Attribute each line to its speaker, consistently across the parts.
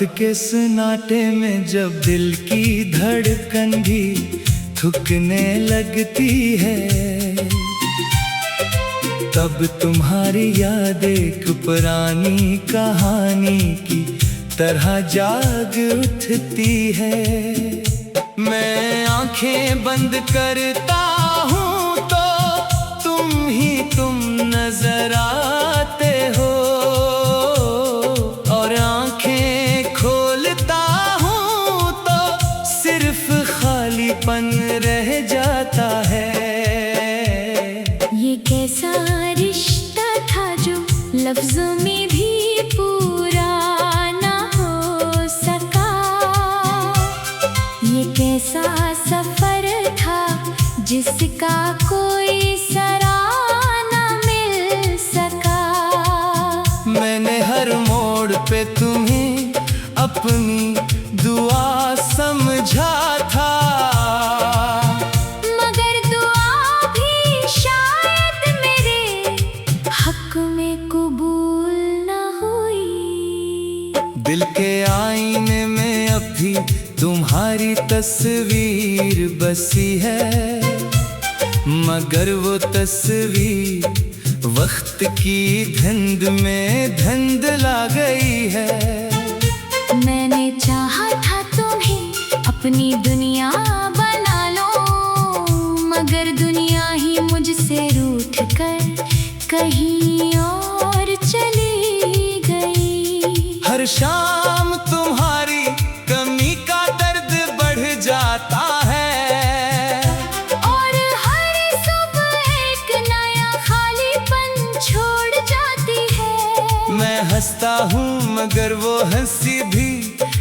Speaker 1: के सन्नाटे में जब दिल की धड़कन भी थुकने लगती है, तब तुम्हारी याद एक पुरानी कहानी की तरह जाग उठती है। मैं आंखें बंद करता हूँ तो तुम नजर आते हो, और आंखें खोलता हूँ तो सिर्फ खालीपन रह जाता है।
Speaker 2: ये कैसा रिश्ता था जो लफ्जों में भी पूरा ना हो सका, ये कैसा सफर था जिसका कोई सराह ना मिल सका।
Speaker 1: मैंने हर मोड़ पे तुम्हें अपनी दुआ समझा था,
Speaker 2: मगर दुआ भी शायद मेरे हक में कबूल न हुई।
Speaker 1: दिल के आईने में अब भी तुम्हारी तस्वीर बसी है, मगर वो तस्वीर वक्त की धुंध में धुंधला गई है।
Speaker 2: मैंने चाहा था तुम्हें अपनी दुनिया बना लो, मगर दुनिया ही मुझसे रूठ कर कहीं और चली गई।
Speaker 1: हर शाम तुम्हारी कमी का दर्द बढ़ जाता है,
Speaker 2: और हर सुबह एक नया खालीपन छोड़ जाती है।
Speaker 1: मैं हंसता हूँ मगर वो हंसी भी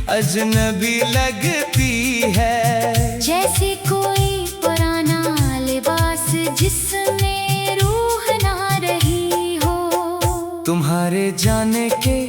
Speaker 1: अजनबी लगती है।
Speaker 2: जैसे कोई पुराना लिबास जिसमें रूह ना रही हो।
Speaker 1: तुम्हारे जाने के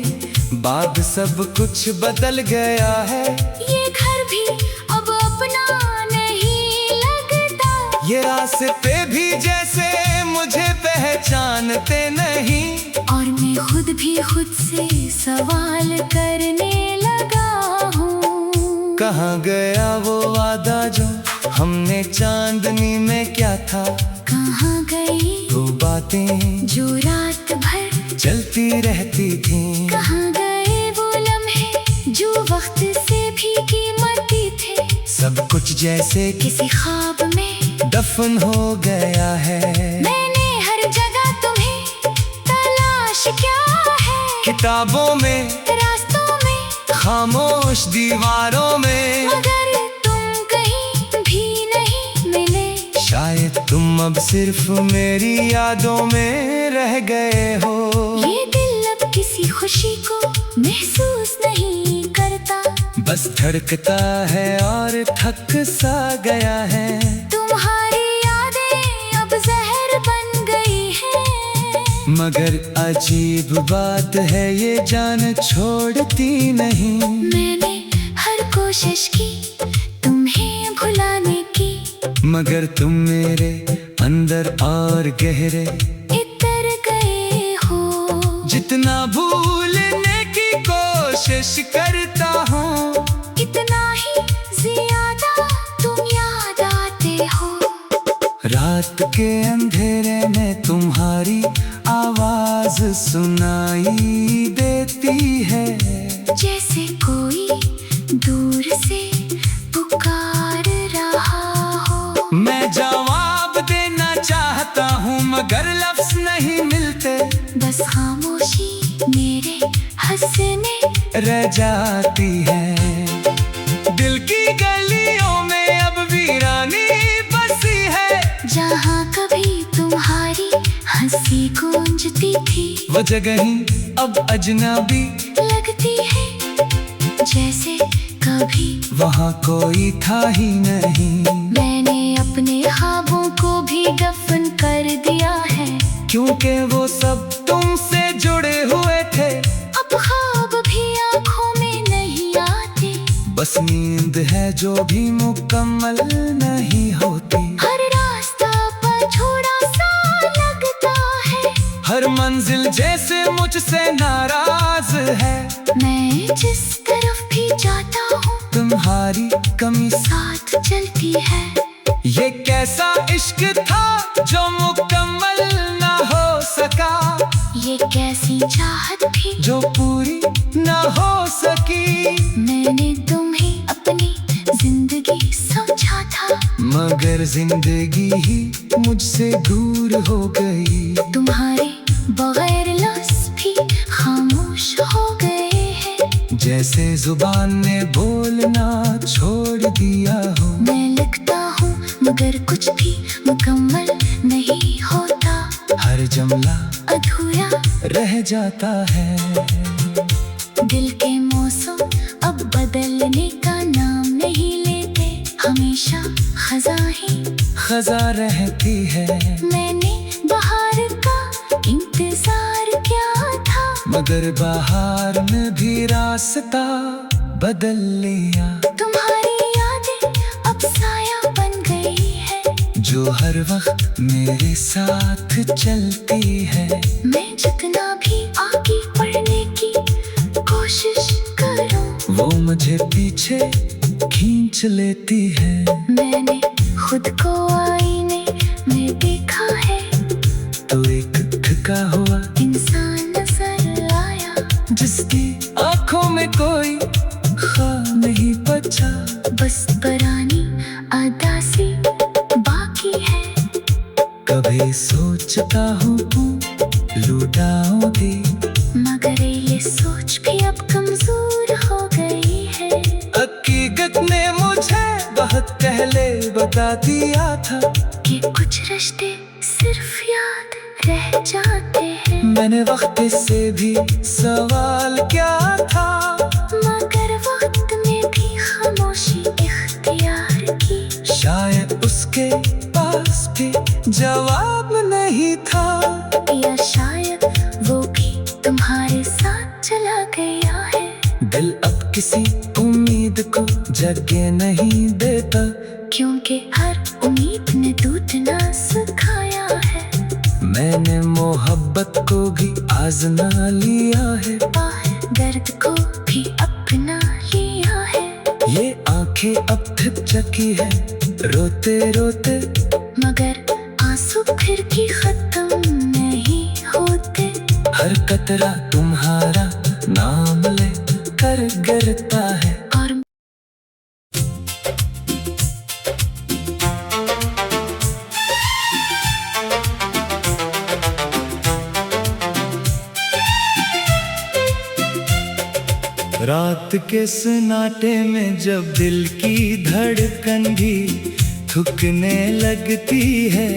Speaker 1: बाद सब कुछ बदल गया है,
Speaker 2: ये घर भी अब अपना नहीं लगता,
Speaker 1: ये रास्ते भी जैसे मुझे पहचानते नहीं।
Speaker 2: और मैं खुद भी खुद से सवाल करने लगा हूँ।
Speaker 1: कहाँ गया वो वादा जो हमने चांदनी में क्या था,
Speaker 2: कहाँ गई
Speaker 1: वो बातें
Speaker 2: जो रात भर
Speaker 1: चलती रहती थीं।
Speaker 2: कहाँ गए वो लम्हे जो वक्त से भी कीमती थे।
Speaker 1: सब कुछ जैसे
Speaker 2: किसी ख्वाब में
Speaker 1: दफन हो गया है।
Speaker 2: मैंने हर जगह तुम्हें तलाश क्या है,
Speaker 1: किताबों में,
Speaker 2: रास्तों में,
Speaker 1: खामोश दीवारों में,
Speaker 2: मगर तुम कहीं भी नहीं मिले।
Speaker 1: शायद तुम अब सिर्फ मेरी यादों में रह गए हो।
Speaker 2: ये दिल अब किसी खुशी को महसूस नहीं करता,
Speaker 1: बस धड़कता है और थक सा गया है।
Speaker 2: तुम्हारी यादें अब जहर बन गई हैं।
Speaker 1: मगर अजीब बात है ये जान छोड़ती नहीं।
Speaker 2: मैंने हर कोशिश की तुम्हें भुलाने की,
Speaker 1: मगर तुम मेरे अंदर और गहरे
Speaker 2: इतर गए हो।
Speaker 1: जितना भूलने की कोशिश करता हूँ,
Speaker 2: इतना ही ज्यादा तुम याद आते हो।
Speaker 1: रात के अंधेरे में तुम्हारी आवाज सुनाई देती है,
Speaker 2: जैसे कोई दूर से पुकार रहा हो।
Speaker 1: मैं जवाब देना चाहता हूँ मगर लफ्ज नहीं मिलते,
Speaker 2: बस खामोशी मेरे हंसने
Speaker 1: रह जाती है। दिल की गलियों में अब वीरानी बसी है,
Speaker 2: जहाँ कभी तुम्हारी हंसी गूंजती थी।
Speaker 1: वो जगह ही अब अजनबी
Speaker 2: लगती है, जैसे कभी
Speaker 1: वहाँ कोई था ही नहीं।
Speaker 2: मैंने अपने ख्वाबों को भी दफन कर दिया है,
Speaker 1: क्योंकि वो सब तुमसे जुड़े हुए थे।
Speaker 2: अब ख्वाब भी आँखों में नहीं आते,
Speaker 1: बस नींद है जो भी मुकम्मल नहीं होती।
Speaker 2: हर रास्ता पर थोड़ा सा लगता है,
Speaker 1: हर मंजिल जैसे मुझसे नाराज है।
Speaker 2: मैं जिस तरफ
Speaker 1: तुम्हारी कमी
Speaker 2: साथ चलती है।
Speaker 1: ये कैसा इश्क था जो मुकम्मल ना हो सका,
Speaker 2: ये कैसी चाहत थी
Speaker 1: जो पूरी ना हो सकी।
Speaker 2: मैंने तुम्हें अपनी जिंदगी समझा था,
Speaker 1: मगर जिंदगी ही मुझसे दूर हो गई।
Speaker 2: तुम्हारे बगैर लफ्ज़ भी खामोश हो गए हैं।
Speaker 1: जैसे जुबान ने बोलना छोड़ दिया हो।
Speaker 2: मैं लिखता हूँ मगर कुछ भी मुकम्मल नहीं होता,
Speaker 1: हर जुमला
Speaker 2: अधूरा
Speaker 1: रह जाता है।
Speaker 2: दिल के मौसम अब बदलने का नाम नहीं लेते, हमेशा खज़ा ही
Speaker 1: खज़ा रहती है।
Speaker 2: मैंने बहार का इंतजार किया था,
Speaker 1: मगर बाहर में भी रास्ता बदल लिया।
Speaker 2: तुम्हारी यादें अब साया बन गई है,
Speaker 1: जो हर वक्त मेरे साथ चलती है।
Speaker 2: मैं जितना भी आगे बढ़ने की कोशिश करूं,
Speaker 1: वो मुझे पीछे खींच लेती है।
Speaker 2: मैंने खुद को आईने में देखा है,
Speaker 1: तो एक थका हुआ
Speaker 2: इंसान नजर आया,
Speaker 1: जिसकी आंखों में कोई ख्वाब नहीं बचा।
Speaker 2: बस पुरानी अदासी बाकी है।
Speaker 1: कभी सोचता हूँ लुटाऊं दी,
Speaker 2: मगर ये सोच भी अब कमजोर हो गई है।
Speaker 1: हकीकत ने मुझे बहुत पहले बता दिया था
Speaker 2: कि कुछ रिश्ते सिर्फ याद रह जाते हैं।
Speaker 1: मैंने वक्त से भी सवाल क्या था,
Speaker 2: मगर वक्त में भी खामोशी इख्तियार की।
Speaker 1: शायद उसके पास भी जवाब नहीं था,
Speaker 2: या शायद वो भी तुम्हारे साथ चला गया है।
Speaker 1: दिल अब किसी उम्मीद को जगह नहीं देता,
Speaker 2: क्योंकि हर उम्मीद ने टूटना सिखाया है।
Speaker 1: मैंने मोहब्बत को भी आजमा लिया है,
Speaker 2: दर्द को भी अपना लिया है।
Speaker 1: ये आंखें अब थक चुकी है रोते रोते,
Speaker 2: मगर आंसू फिर भी खत्म नहीं होते।
Speaker 1: हर कतरा तुम्हारा नाम ले कर गिरता है।
Speaker 2: और
Speaker 1: रात के सन्नाटे में जब दिल की धड़कन भी थुकने लगती है,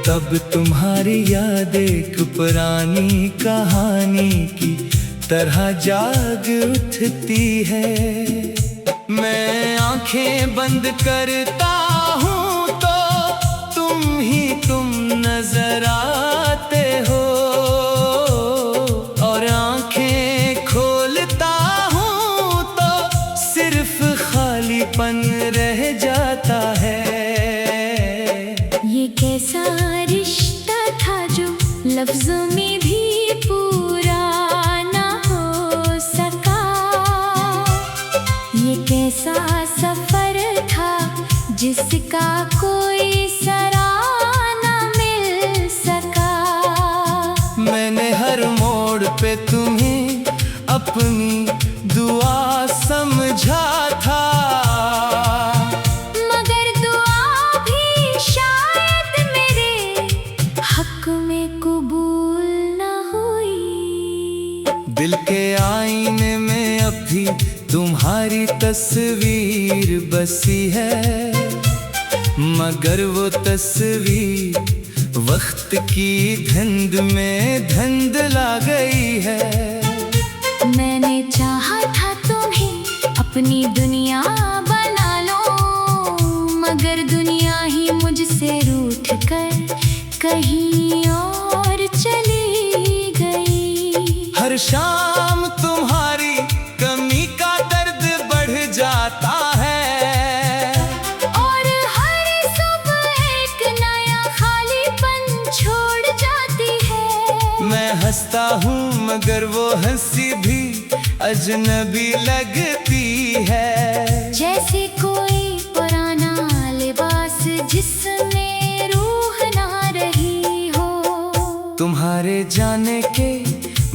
Speaker 1: तब तुम्हारी याद एक पुरानी कहानी की तरह जाग उठती है। मैं आंखें बंद करता हूँ तो तुम नजर आते हो, और आंखें खोलता हूँ तो सिर्फ खालीपन रह जाता है।
Speaker 2: ये कैसा रिश्ता था जो लफ्जों में भी पूरा ना हो सका। ये कैसा सफर था जिसका कोई सराह ना मिल सका।
Speaker 1: मैंने हर मोड़ पे तुम्हें अपनी दुआ समझा था,
Speaker 2: मगर दुआ भी शायद मेरे हक में कबूल न हुई।
Speaker 1: दिल के आईने में अब भी तुम्हारी तस्वीर बसी है, मगर वो तस्वीर वक्त की धुंध में धुंधला गई है।
Speaker 2: मैंने चाहा था तुम्हें अपनी दुनिया बना लो, मगर दुनिया ही मुझसे रूठ कर कहीं और चली गई।
Speaker 1: हर शाम तुम्हारी कमी का दर्द बढ़ जाता है,
Speaker 2: और हर सुबह एक नया खालीपन छोड़ जाती है।
Speaker 1: मैं हंसता हूँ मगर वो हंसी भी अजनबी लगती है।
Speaker 2: जैसे कोई पुराना लिबास जिसमें रूह ना रही हो।
Speaker 1: तुम्हारे जाने के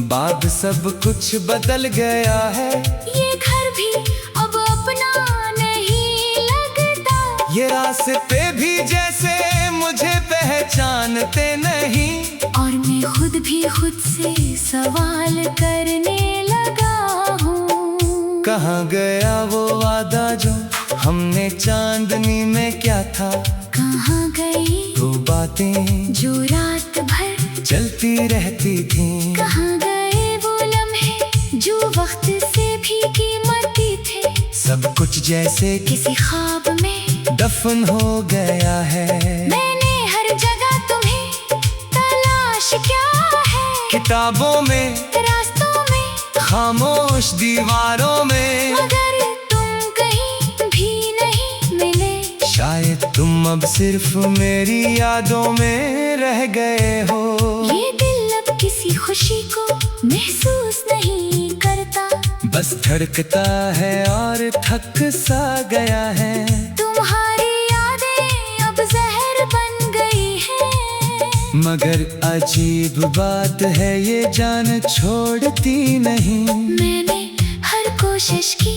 Speaker 1: बाद सब कुछ बदल गया है।
Speaker 2: ये घर भी अब अपना नहीं लगता।
Speaker 1: ये रास्ते भी जैसे मुझे पहचानते नहीं।
Speaker 2: और मैं खुद भी खुद से सवाल करने लगा हूँ।
Speaker 1: कहाँ गया वो वादा जो हमने चांदनी में क्या था।
Speaker 2: कहाँ गई
Speaker 1: वो बातें
Speaker 2: जो रात भर
Speaker 1: चलती रहती थी।
Speaker 2: कहाँ गए वो लम्हे जो वक्त से भी कीमती थे।
Speaker 1: सब कुछ जैसे
Speaker 2: किसी ख्वाब में
Speaker 1: दफन हो गया है।
Speaker 2: मैंने हर जगह तुम्हें तलाश क्या है।
Speaker 1: किताबों में,
Speaker 2: रास्तों में,
Speaker 1: खामोश दीवारों में।
Speaker 2: मगर तुम कहीं भी नहीं मिले।
Speaker 1: शायद तुम अब सिर्फ मेरी यादों में रह गए हो।
Speaker 2: ये दिल अब किसी खुशी को महसूस नहीं करता।
Speaker 1: बस धड़कता है और थक सा गया है।
Speaker 2: तुम्हारी यादें अब जहर बन गई हैं।
Speaker 1: मगर अजीब बात है ये जान छोड़ती नहीं।
Speaker 2: मैंने हर कोशिश की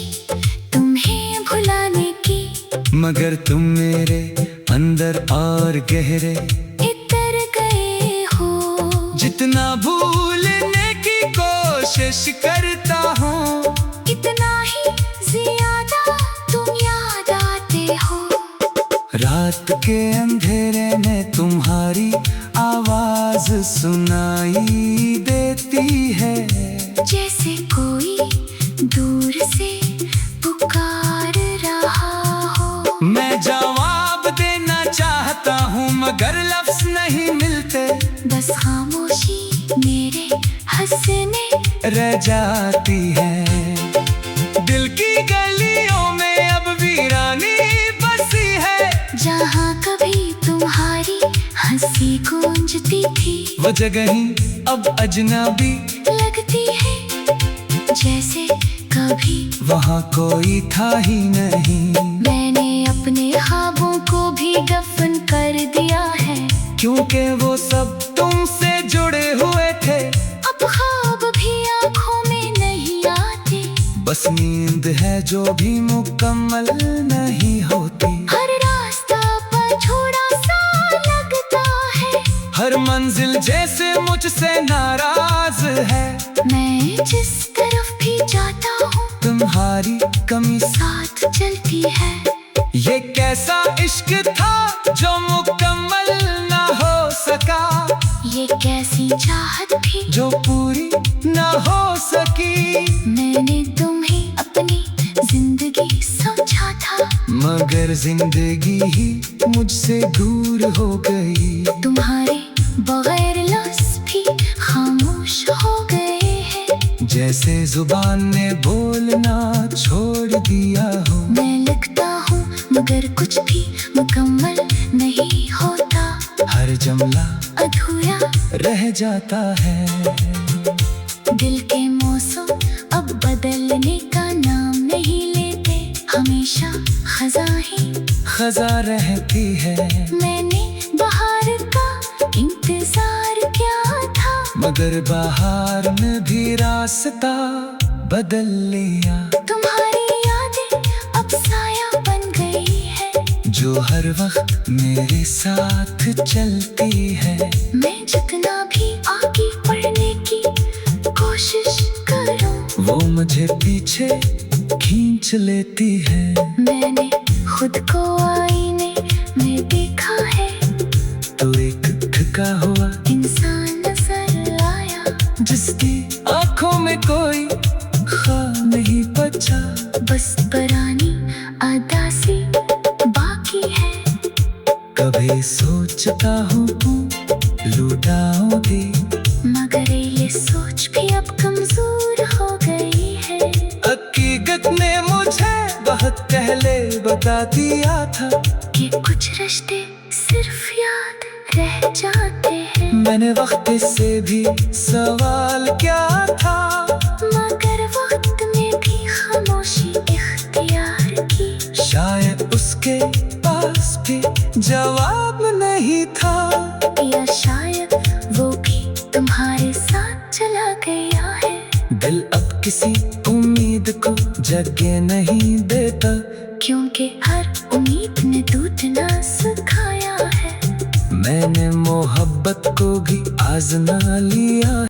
Speaker 2: तुम्हें भुलाने की।
Speaker 1: मगर तुम मेरे अंदर और गहरे
Speaker 2: इतर गए हो।
Speaker 1: जितना भूलने की कोशिश करता हूँ
Speaker 2: इतना ही ज्यादा तुम याद आते हो।
Speaker 1: रात के अंधेरे में तुम्हारी आवाज सुनाई देती है।
Speaker 2: जैसे कोई दूर से पुकार रहा हो।
Speaker 1: मैं जवाब देना चाहता हूँ मगर लफ्ज नहीं मिलते।
Speaker 2: बस खामोशी मेरे हंसने
Speaker 1: रह जाती है। दिल की गलियों में अब वीरानी बसी है।
Speaker 2: जहाँ कभी तुम्हारी हंसी गूंजती थी।
Speaker 1: वो जगह ही अब अजनबी
Speaker 2: लगती है। जैसे कभी
Speaker 1: वहाँ कोई था ही नहीं।
Speaker 2: मैंने अपने ख्वाबों को भी दफन कर दिया है।
Speaker 1: क्योंकि वो सब तुमसे जुड़े हुए थे।
Speaker 2: अब ख्वाब भी आँखों में नहीं आते।
Speaker 1: बस नींद है जो भी मुकम्मल नहीं होती।
Speaker 2: हर रास्ता पछोड़ा सा लगता है।
Speaker 1: हर मंजिल जैसे मुझसे नाराज है।
Speaker 2: मैं जिस तरफ भी जाता हूँ
Speaker 1: तुम्हारी कमी
Speaker 2: साथ चलती है।
Speaker 1: ये कैसा इश्क था जो मुकम्मल ना हो सका।
Speaker 2: ये कैसी चाहत थी
Speaker 1: जो पूरी ना हो सकी।
Speaker 2: मैंने तुम्हें अपनी जिंदगी समझा था।
Speaker 1: मगर जिंदगी ही मुझसे दूर हो गई।
Speaker 2: तुम्हारे बगैर लफ्ज़ भी खामोश हो गए हैं।
Speaker 1: जैसे जुबान ने बोलना छोड़ दिया हो।
Speaker 2: मैं लिखता हूँ मगर कुछ भी मुकम्मल नहीं होता।
Speaker 1: हर जुमला
Speaker 2: अधूरा
Speaker 1: रह जाता है।
Speaker 2: दिल के मौसम अब बदलने का नाम नहीं लेते। हमेशा खज़ा ही
Speaker 1: खजा रहती है।
Speaker 2: मैंने बहार का इंतजार किया था।
Speaker 1: मगर बाहर में भी रास्ता बदल लिया।
Speaker 2: तुम्हारी यादें अब साया बन गई है।
Speaker 1: जो हर वक्त मेरे साथ चलती है।
Speaker 2: मैं जितना भी आगे बढ़ने की कोशिश करूं
Speaker 1: वो मुझे पीछे खींच लेती है।
Speaker 2: मैंने खुद को आईने में देखा है।
Speaker 1: तो एक थका हुआ
Speaker 2: इंसान नजर आया।
Speaker 1: जिसकी आंखों में कोई ख्वाब नहीं बचा।
Speaker 2: बस पुरानी अदासी बाकी है।
Speaker 1: कभी सोचता हूँ लुटाओगी।
Speaker 2: मगर ये सोच भी अब कमजोर हो गई है।
Speaker 1: हकीकत ने मुझे बहुत पहले बता दिया था
Speaker 2: कि कुछ रिश्ते सिर्फ याद रह जाते हैं।
Speaker 1: मैंने वक्त से भी सवाल क्या था।
Speaker 2: मगर वक्त में
Speaker 1: के पास भी जवाब नहीं था,
Speaker 2: या शायद वो भी तुम्हारे साथ चला गया है।
Speaker 1: दिल अब किसी उम्मीद को जगह नहीं देता,
Speaker 2: क्योंकि हर उम्मीद ने टूटना सिखाया है।
Speaker 1: मैंने मोहब्बत को भी आजमा लिया।